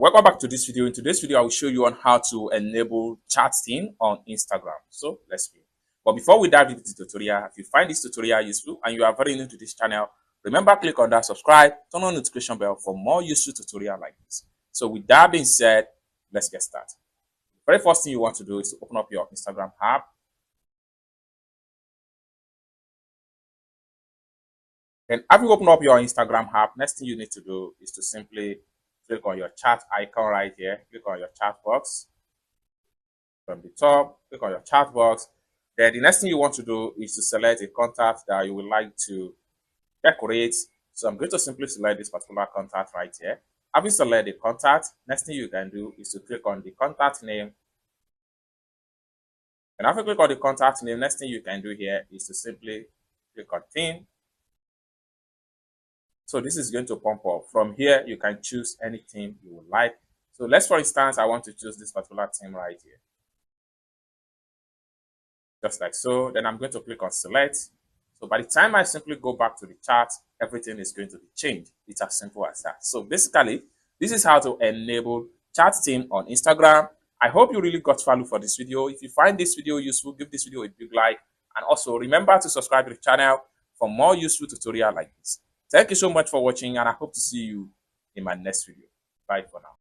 Welcome back to this video. In today's video, I will show you on how to enable chat theme on Instagram. So let's begin. But before we dive into the tutorial, if you find this tutorial useful and you are very new to this channel, remember click on that subscribe, turn on the notification bell for more useful tutorial like this. So with that being said, let's get started. The very first thing you want to do is to open up your Instagram app. Then after you open up your Instagram app, next thing you need to do is to simply click on your chat icon right here. Click on your chat box. From the top, click on your chat box. Then the next thing you want to do is to select a contact that you would like to decorate. So I'm going to simply select this particular contact right here. Having selected the contact, next thing you can do is to click on the contact name. And after you click on the contact name, next thing you can do here is to simply click on theme. So this is going to pump up. From here, you can choose any theme you would like. So let's, for instance, I want to choose this particular theme right here. Just like so. Then I'm going to click on select. So by the time I simply go back to the chart, everything is going to be changed. It's as simple as that. So basically, this is how to enable chat theme on Instagram. I hope you really got value for this video. If you find this video useful, give this video a big like. And also remember to subscribe to the channel for more useful tutorial like this. Thank you so much for watching, and I hope to see you in my next video. Bye for now.